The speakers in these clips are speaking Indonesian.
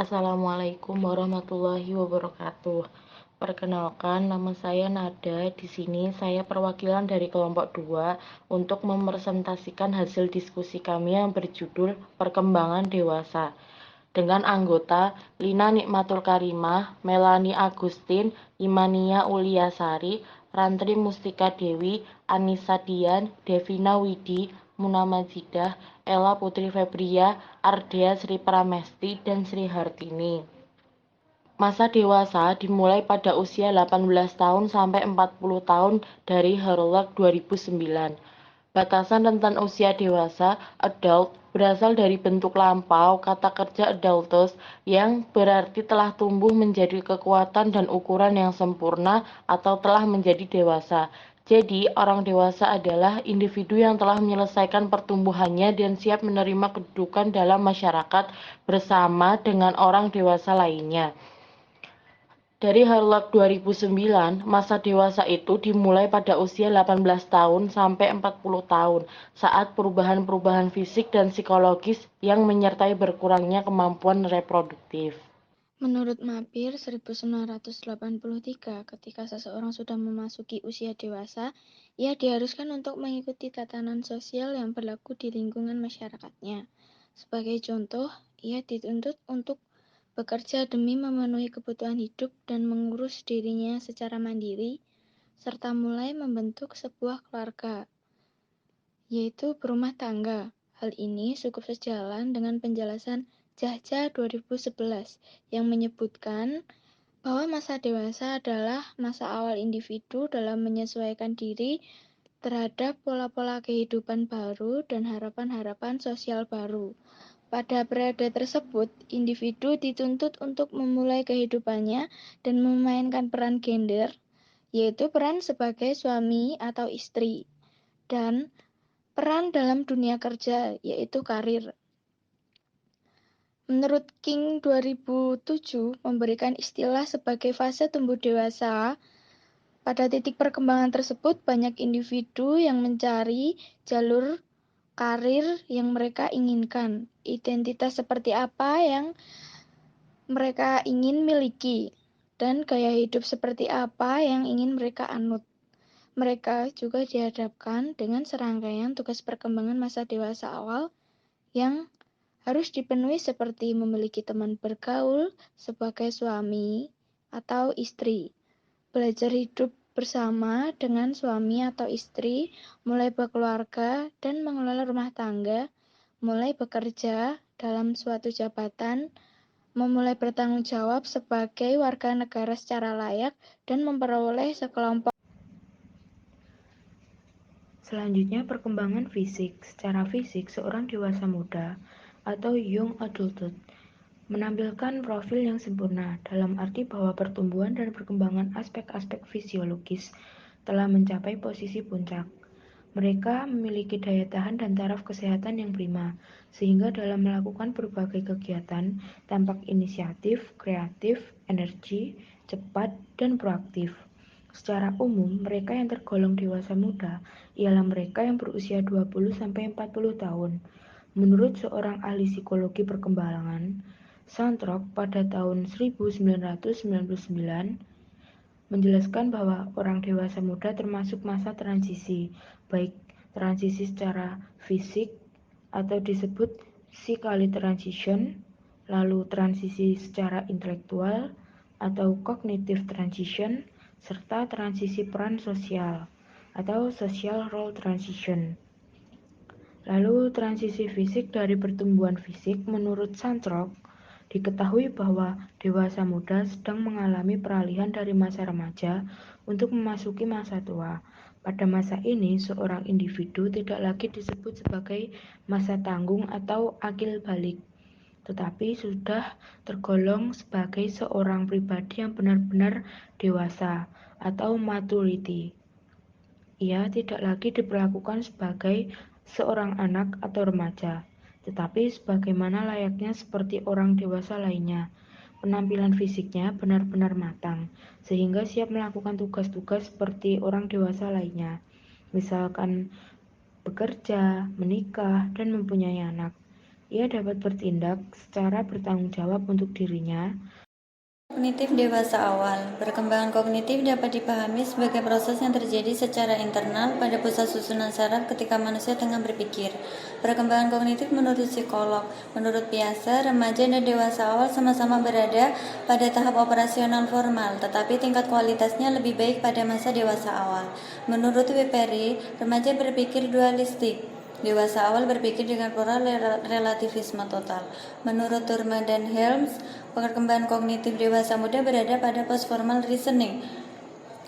Assalamualaikum warahmatullahi wabarakatuh. Perkenalkan, nama saya Nada. Di sini saya perwakilan dari kelompok 2 untuk mepresentasikan hasil diskusi kami yang berjudul Perkembangan Dewasa. Dengan anggota Lina Nikmatul Karimah, Melani Agustin, Imania Uliasari, Rantri Mustika Dewi, Anissa Dian, Devina Widi, Muna Majidah, Ella Putri Febria, Ardea Sri Pramesti, dan Sri Hartini. Masa dewasa dimulai pada usia 18 tahun sampai 40 tahun dari Harolak 2009. Batasan rentan usia dewasa (adult) berasal dari bentuk lampau kata kerja adultus yang berarti telah tumbuh menjadi kekuatan dan ukuran yang sempurna atau telah menjadi dewasa. Jadi, orang dewasa adalah individu yang telah menyelesaikan pertumbuhannya dan siap menerima kedudukan dalam masyarakat bersama dengan orang dewasa lainnya. Dari Harlock 2009, masa dewasa itu dimulai pada usia 18 tahun sampai 40 tahun, saat perubahan-perubahan fisik dan psikologis yang menyertai berkurangnya kemampuan reproduktif. Menurut Mapir 1983, ketika seseorang sudah memasuki usia dewasa, ia diharuskan untuk mengikuti tatanan sosial yang berlaku di lingkungan masyarakatnya. Sebagai contoh, ia dituntut untuk bekerja demi memenuhi kebutuhan hidup dan mengurus dirinya secara mandiri, serta mulai membentuk sebuah keluarga, yaitu berumah tangga. Hal ini cukup sejalan dengan penjelasan Jahja 2011 yang menyebutkan bahwa masa dewasa adalah masa awal individu dalam menyesuaikan diri terhadap pola-pola kehidupan baru dan harapan-harapan sosial baru. Pada periode tersebut, individu dituntut untuk memulai kehidupannya dan memainkan peran gender, yaitu peran sebagai suami atau istri, dan peran dalam dunia kerja, yaitu karir. Menurut King 2007 memberikan istilah sebagai fase tumbuh dewasa. Pada titik perkembangan tersebut, banyak individu yang mencari jalur karir yang mereka inginkan, identitas seperti apa yang mereka ingin miliki, dan gaya hidup seperti apa yang ingin mereka anut. Mereka juga dihadapkan dengan serangkaian tugas perkembangan masa dewasa awal yang harus dipenuhi seperti memiliki teman bergaul sebagai suami atau istri, belajar hidup bersama dengan suami atau istri, mulai berkeluarga dan mengelola rumah tangga, mulai bekerja dalam suatu jabatan, memulai bertanggung jawab sebagai warga negara secara layak, dan memperoleh sekelompok. Selanjutnya, perkembangan fisik. Secara fisik, seorang dewasa muda atau young adulthood menampilkan profil yang sempurna, dalam arti bahwa pertumbuhan dan perkembangan aspek-aspek fisiologis telah mencapai posisi puncak. Mereka memiliki daya tahan dan taraf kesehatan yang prima, sehingga dalam melakukan berbagai kegiatan tampak inisiatif, kreatif, energi, cepat, dan proaktif. Secara umum, mereka yang tergolong dewasa muda ialah mereka yang berusia 20-40 tahun. Menurut seorang ahli psikologi perkembangan, Santrok pada tahun 1999 menjelaskan bahwa orang dewasa muda termasuk masa transisi, baik transisi secara fisik atau disebut psychalic transition, lalu transisi secara intelektual atau cognitive transition, serta transisi peran sosial atau social role transition. Lalu transisi fisik. Dari pertumbuhan fisik, menurut Santrok, diketahui bahwa dewasa muda sedang mengalami peralihan dari masa remaja untuk memasuki masa tua. Pada masa ini, seorang individu tidak lagi disebut sebagai masa tanggung atau akil balik, tetapi sudah tergolong sebagai seorang pribadi yang benar-benar dewasa atau maturity. Ia tidak lagi diperlakukan sebagai seorang anak atau remaja, tetapi sebagaimana layaknya seperti orang dewasa lainnya. Penampilan fisiknya benar-benar matang, sehingga siap melakukan tugas-tugas seperti orang dewasa lainnya, misalkan bekerja, menikah, dan mempunyai anak. Ia dapat bertindak secara bertanggung jawab untuk dirinya. Kognitif dewasa awal. Perkembangan kognitif dapat dipahami sebagai proses yang terjadi secara internal pada pusat susunan saraf ketika manusia tengah berpikir. Perkembangan kognitif menurut psikolog, menurut Piaget, remaja dan dewasa awal sama-sama berada pada tahap operasional formal, tetapi tingkat kualitasnya lebih baik pada masa dewasa awal. Menurut Perry, remaja berpikir dualistik. Dewasa awal berpikir dengan plural relativisme total. Menurut Thurman dan Helms, perkembangan kognitif dewasa muda berada pada post-formal reasoning.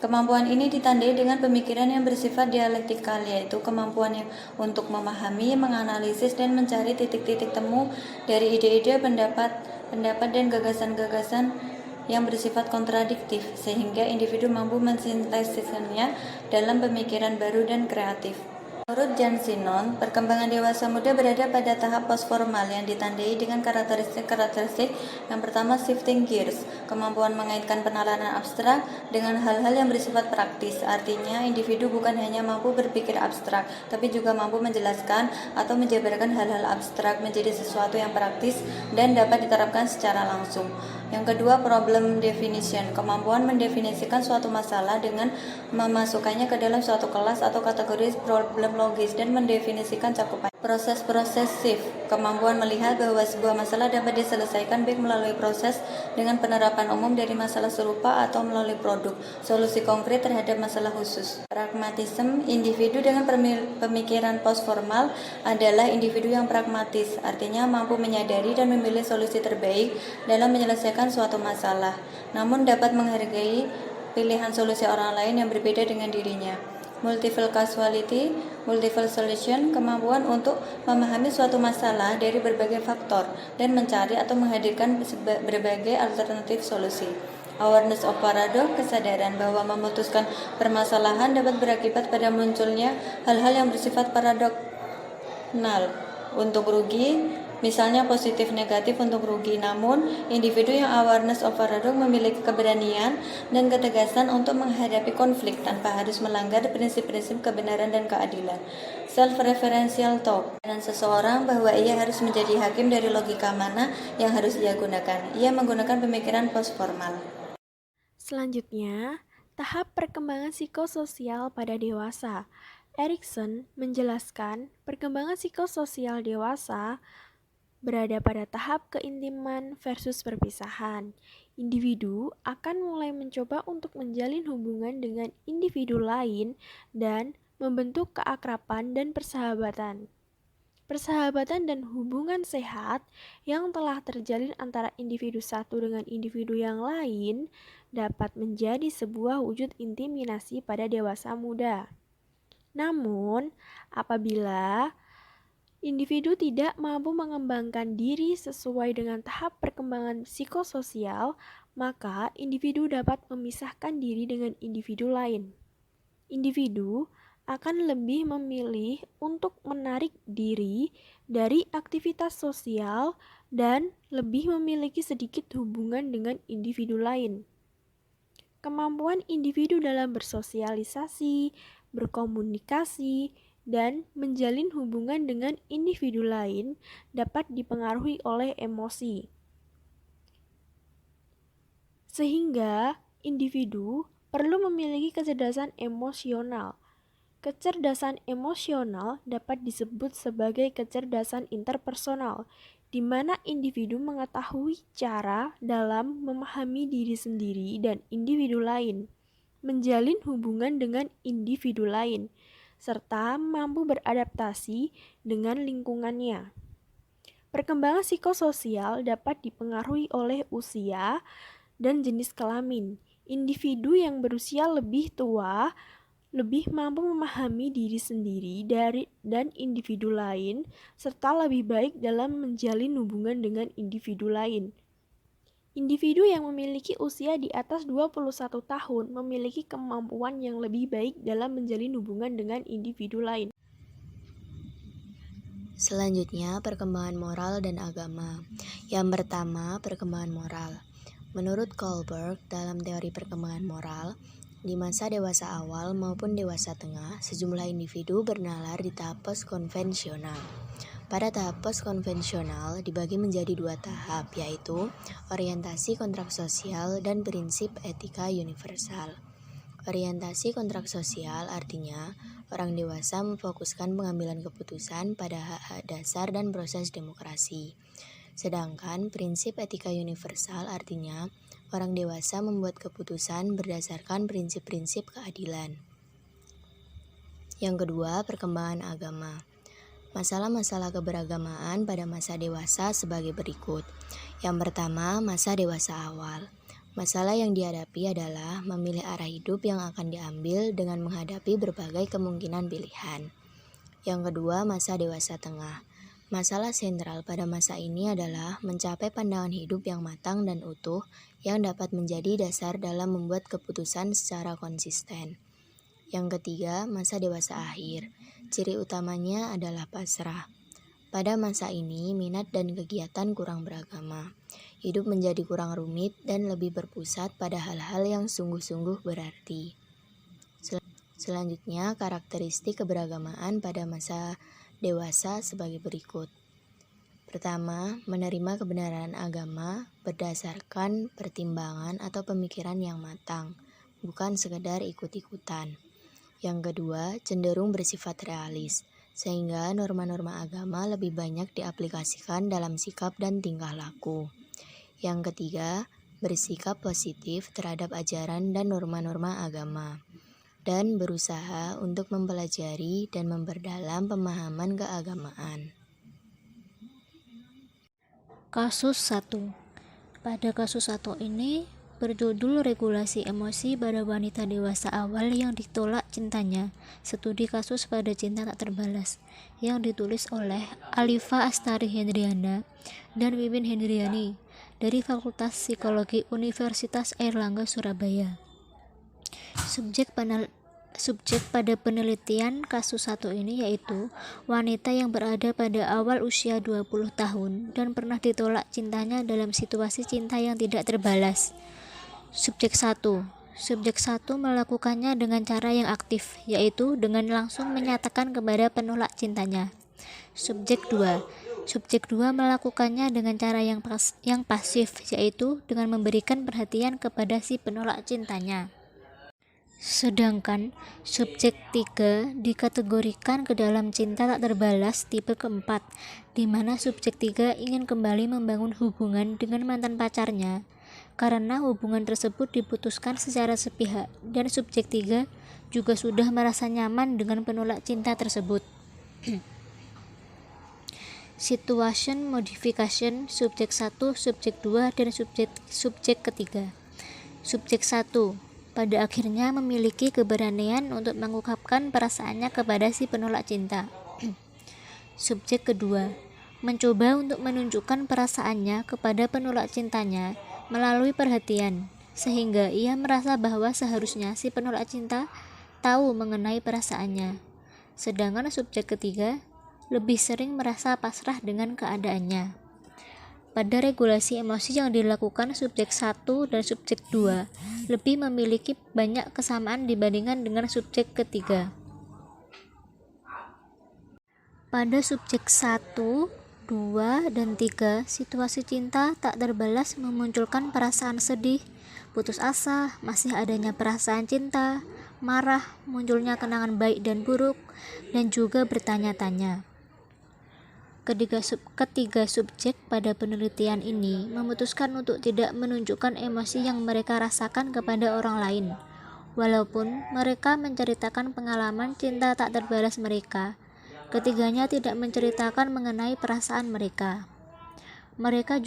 Kemampuan ini ditandai dengan pemikiran yang bersifat dialektikal, yaitu kemampuan untuk memahami, menganalisis, dan mencari titik-titik temu dari ide-ide, pendapat dan gagasan-gagasan yang bersifat kontradiktif, sehingga individu mampu mensintesisnya dalam pemikiran baru dan kreatif. Menurut John Sinon, perkembangan dewasa muda berada pada tahap postformal yang ditandai dengan karakteristik yang pertama shifting gears, kemampuan mengaitkan penalaran abstrak dengan hal-hal yang bersifat praktis. Artinya, individu bukan hanya mampu berpikir abstrak, tapi juga mampu menjelaskan atau menjabarkan hal-hal abstrak menjadi sesuatu yang praktis dan dapat diterapkan secara langsung. Yang kedua, problem definition, kemampuan mendefinisikan suatu masalah dengan memasukkannya ke dalam suatu kelas atau kategori problem logis dan mendefinisikan cakupan. Proses-proses shift, kemampuan melihat bahwa sebuah masalah dapat diselesaikan baik melalui proses dengan penerapan umum dari masalah serupa atau melalui produk, solusi konkret terhadap masalah khusus. Pragmatisme, individu dengan pemikiran postformal adalah individu yang pragmatis, artinya mampu menyadari dan memilih solusi terbaik dalam menyelesaikan suatu masalah, namun dapat menghargai pilihan solusi orang lain yang berbeda dengan dirinya. Multiple causality, multiple solution, kemampuan untuk memahami suatu masalah dari berbagai faktor dan mencari atau menghadirkan berbagai alternatif solusi. Awareness of paradox, kesadaran bahwa memutuskan permasalahan dapat berakibat pada munculnya hal-hal yang bersifat paradoknal untuk rugi, misalnya positif negatif untuk rugi. Namun, individu yang awareness of paradox memiliki keberanian dan ketegasan untuk menghadapi konflik tanpa harus melanggar prinsip-prinsip kebenaran dan keadilan. Self-referential thought, dan seseorang bahwa ia harus menjadi hakim dari logika mana yang harus ia gunakan. Ia menggunakan pemikiran postformal. Selanjutnya, tahap perkembangan psikososial pada dewasa. Erikson menjelaskan perkembangan psikososial dewasa berada pada tahap keintiman versus perpisahan. Individu akan mulai mencoba untuk menjalin hubungan dengan individu lain dan membentuk keakraban dan persahabatan. Persahabatan dan hubungan sehat yang telah terjalin antara individu satu dengan individu yang lain dapat menjadi sebuah wujud intimidasi pada dewasa muda. Namun, apabila individu tidak mampu mengembangkan diri sesuai dengan tahap perkembangan psikososial, maka individu dapat memisahkan diri dengan individu lain. Individu akan lebih memilih untuk menarik diri dari aktivitas sosial dan lebih memiliki sedikit hubungan dengan individu lain. Kemampuan individu dalam bersosialisasi, berkomunikasi, dan menjalin hubungan dengan individu lain dapat dipengaruhi oleh emosi. Sehingga individu perlu memiliki kecerdasan emosional. Kecerdasan emosional dapat disebut sebagai kecerdasan interpersonal, di mana individu mengetahui cara dalam memahami diri sendiri dan individu lain, menjalin hubungan dengan individu lain, serta mampu beradaptasi dengan lingkungannya. Perkembangan psikososial dapat dipengaruhi oleh usia dan jenis kelamin. Individu yang berusia lebih tua lebih mampu memahami diri sendiri dan individu lain, serta lebih baik dalam menjalin hubungan dengan individu lain. Individu yang memiliki usia di atas 21 tahun memiliki kemampuan yang lebih baik dalam menjalin hubungan dengan individu lain. Selanjutnya, perkembangan moral dan agama. Yang pertama, perkembangan moral. Menurut Kohlberg, dalam teori perkembangan moral, di masa dewasa awal maupun dewasa tengah, sejumlah individu bernalar di tahap post-konvensional. Pada tahap postkonvensional dibagi menjadi 2 tahap, yaitu orientasi kontrak sosial dan prinsip etika universal. Orientasi kontrak sosial artinya orang dewasa memfokuskan pengambilan keputusan pada hak-hak dasar dan proses demokrasi. Sedangkan prinsip etika universal artinya orang dewasa membuat keputusan berdasarkan prinsip-prinsip keadilan. Yang kedua, perkembangan agama. Masalah-masalah keberagamaan pada masa dewasa sebagai berikut. Yang pertama, masa dewasa awal. Masalah yang dihadapi adalah memilih arah hidup yang akan diambil dengan menghadapi berbagai kemungkinan pilihan. Yang kedua, masa dewasa tengah. Masalah sentral pada masa ini adalah mencapai pandangan hidup yang matang dan utuh yang dapat menjadi dasar dalam membuat keputusan secara konsisten. Yang ketiga, masa dewasa akhir. Ciri utamanya adalah pasrah. Pada masa ini, minat dan kegiatan kurang beragama. Hidup menjadi kurang rumit dan lebih berpusat pada hal-hal yang sungguh-sungguh berarti. Selanjutnya, karakteristik keberagamaan pada masa dewasa sebagai berikut. Pertama, menerima kebenaran agama berdasarkan pertimbangan atau pemikiran yang matang, bukan sekedar ikut-ikutan. Yang kedua, cenderung bersifat realis, sehingga norma-norma agama lebih banyak diaplikasikan dalam sikap dan tingkah laku. Yang ketiga, bersikap positif terhadap ajaran dan norma-norma agama, dan berusaha untuk mempelajari dan memperdalam pemahaman keagamaan. Kasus 1. Pada kasus 1 ini berjudul Regulasi Emosi pada Wanita Dewasa Awal yang Ditolak Cintanya, Studi Kasus pada Cinta Tak Terbalas, yang ditulis oleh Alifa Astari Hendriana dan Wiwin Hendriani dari Fakultas Psikologi Universitas Airlangga Surabaya. Subjek pada penelitian kasus 1 ini yaitu wanita yang berada pada awal usia 20 tahun dan pernah ditolak cintanya dalam situasi cinta yang tidak terbalas. Subjek 1 melakukannya dengan cara yang aktif, yaitu dengan langsung menyatakan kepada penolak cintanya. Subjek 2 melakukannya dengan cara yang pasif, yaitu dengan memberikan perhatian kepada si penolak cintanya. Sedangkan subjek 3 dikategorikan ke dalam cinta tak terbalas tipe keempat, di mana subjek 3 ingin kembali membangun hubungan dengan mantan pacarnya karena hubungan tersebut diputuskan secara sepihak, dan subjek 3 juga sudah merasa nyaman dengan penolak cinta tersebut. Situation modification subjek 1, subjek 2, dan subjek ketiga. Subjek 1 pada akhirnya memiliki keberanian untuk mengungkapkan perasaannya kepada si penolak cinta. Subjek kedua mencoba untuk menunjukkan perasaannya kepada penolak cintanya melalui perhatian, sehingga ia merasa bahwa seharusnya si penolak cinta tahu mengenai perasaannya. Sedangkan subjek ketiga lebih sering merasa pasrah dengan keadaannya. Pada regulasi emosi yang dilakukan subjek 1 dan subjek 2 lebih memiliki banyak kesamaan dibandingkan dengan subjek ketiga. Pada subjek 1, 2, dan 3, situasi cinta tak terbalas memunculkan perasaan sedih, putus asa, masih adanya perasaan cinta, marah, munculnya kenangan baik dan buruk, dan juga bertanya-tanya. Ketiga subjek pada penelitian ini memutuskan untuk tidak menunjukkan emosi yang mereka rasakan kepada orang lain, walaupun mereka menceritakan pengalaman cinta tak terbalas mereka. Ketiganya tidak menceritakan mengenai perasaan mereka. Mereka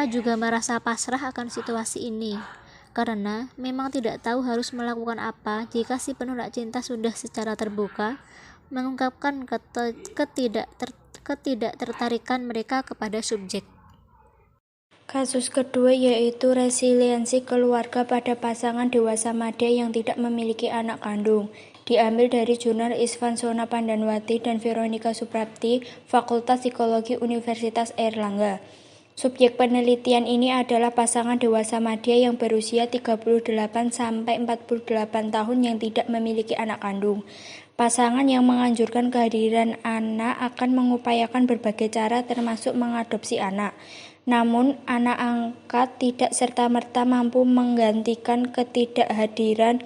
juga merasa pasrah akan situasi ini, karena memang tidak tahu harus melakukan apa jika si penolak cinta sudah secara terbuka mengungkapkan ketidaktertarikan mereka kepada subjek. Kasus kedua yaitu resiliensi keluarga pada pasangan dewasa madya yang tidak memiliki anak kandung. Diambil dari jurnal Isvan Sona Pandanwati dan Veronica Suprapti, Fakultas Psikologi Universitas Airlangga. Subjek penelitian ini adalah pasangan dewasa madya yang berusia 38 sampai 48 tahun yang tidak memiliki anak kandung. Pasangan yang menganjurkan kehadiran anak akan mengupayakan berbagai cara termasuk mengadopsi anak. Namun, anak angkat tidak serta-merta mampu menggantikan ketidakhadiran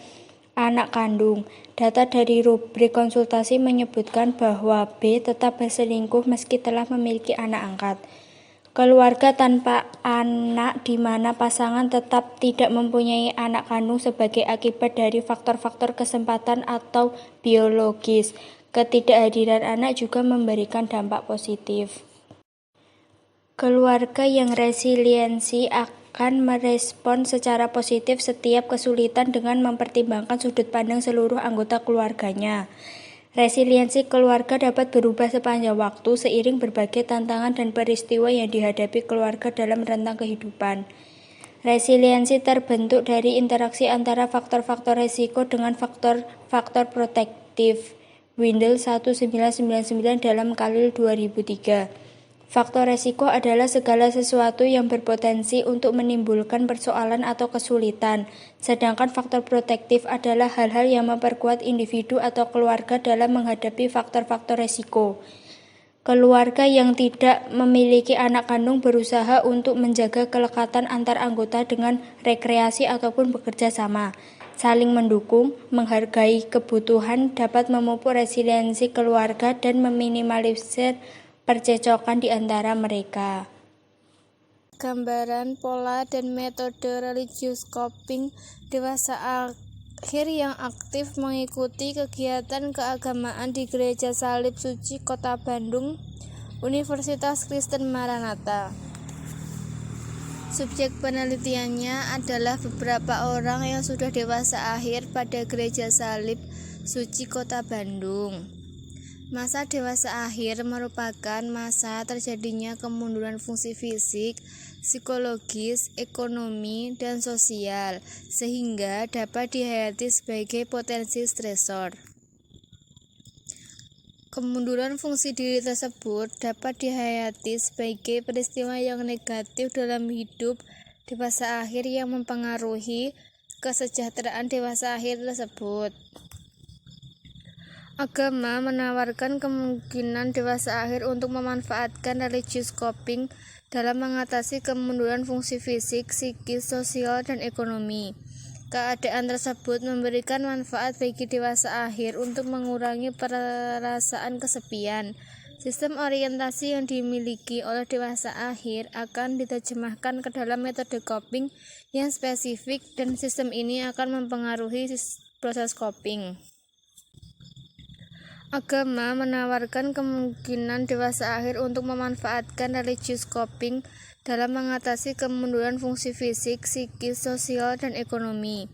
anak kandung. Data dari rubrik konsultasi menyebutkan bahwa B tetap berselingkuh meski telah memiliki anak angkat. Keluarga tanpa anak di mana pasangan tetap tidak mempunyai anak kandung sebagai akibat dari faktor-faktor kesempatan atau biologis. Ketidakhadiran anak juga memberikan dampak positif. Keluarga yang resiliensi akan merespon secara positif setiap kesulitan dengan mempertimbangkan sudut pandang seluruh anggota keluarganya. Resiliensi keluarga dapat berubah sepanjang waktu seiring berbagai tantangan dan peristiwa yang dihadapi keluarga dalam rentang kehidupan. Resiliensi terbentuk dari interaksi antara faktor-faktor resiko dengan faktor-faktor protektif. Windel 1999 dalam Khalil 2003. Faktor resiko adalah segala sesuatu yang berpotensi untuk menimbulkan persoalan atau kesulitan, sedangkan faktor protektif adalah hal-hal yang memperkuat individu atau keluarga dalam menghadapi faktor-faktor resiko. Keluarga yang tidak memiliki anak kandung berusaha untuk menjaga kelekatan antar anggota dengan rekreasi ataupun bekerja sama. Saling mendukung, menghargai kebutuhan dapat memupuk resiliensi keluarga dan meminimalisir percecokan di antara mereka. Gambaran pola dan metode religious coping dewasa akhir yang aktif mengikuti kegiatan keagamaan di Gereja Salib Suci Kota Bandung, Universitas Kristen Maranatha. Subjek penelitiannya adalah beberapa orang yang sudah dewasa akhir pada Gereja Salib Suci Kota Bandung. Masa dewasa akhir merupakan masa terjadinya kemunduran fungsi fisik, psikologis, ekonomi, dan sosial, sehingga dapat dihayati sebagai potensi stresor. Kemunduran fungsi diri tersebut dapat dihayati sebagai peristiwa yang negatif dalam hidup dewasa akhir yang mempengaruhi kesejahteraan dewasa akhir tersebut. Agama menawarkan kemungkinan dewasa akhir untuk memanfaatkan religious coping dalam mengatasi kemunduran fungsi fisik, psikis, sosial, dan ekonomi. Keadaan tersebut memberikan manfaat bagi dewasa akhir untuk mengurangi perasaan kesepian. Sistem orientasi yang dimiliki oleh dewasa akhir akan diterjemahkan ke dalam metode coping yang spesifik dan sistem ini akan mempengaruhi proses coping. Agama menawarkan kemungkinan dewasa akhir untuk memanfaatkan religious coping dalam mengatasi kemunduran fungsi fisik, psikis, sosial, dan ekonomi.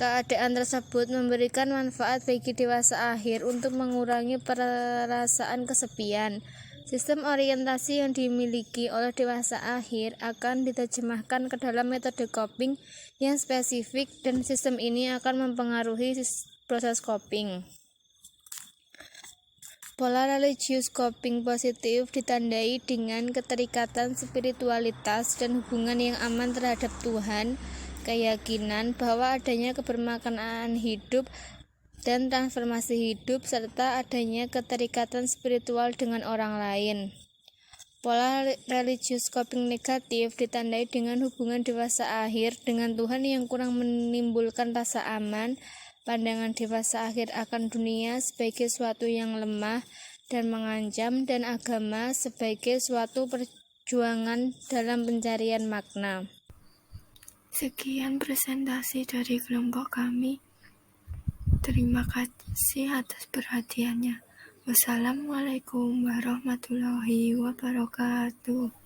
Keadaan tersebut memberikan manfaat bagi dewasa akhir untuk mengurangi perasaan kesepian. Sistem orientasi yang dimiliki oleh dewasa akhir akan diterjemahkan ke dalam metode coping yang spesifik dan sistem ini akan mempengaruhi proses coping. Pola religious coping positif ditandai dengan keterikatan spiritualitas dan hubungan yang aman terhadap Tuhan, keyakinan bahwa adanya kebermaknaan hidup dan transformasi hidup, serta adanya keterikatan spiritual dengan orang lain. Pola religious coping negatif ditandai dengan hubungan dewasa akhir dengan Tuhan yang kurang menimbulkan rasa aman, pandangan dewasa akhir akan dunia sebagai suatu yang lemah dan mengancam, dan agama sebagai suatu perjuangan dalam pencarian makna. Sekian presentasi dari kelompok kami. Terima kasih atas perhatiannya. Wassalamualaikum warahmatullahi wabarakatuh.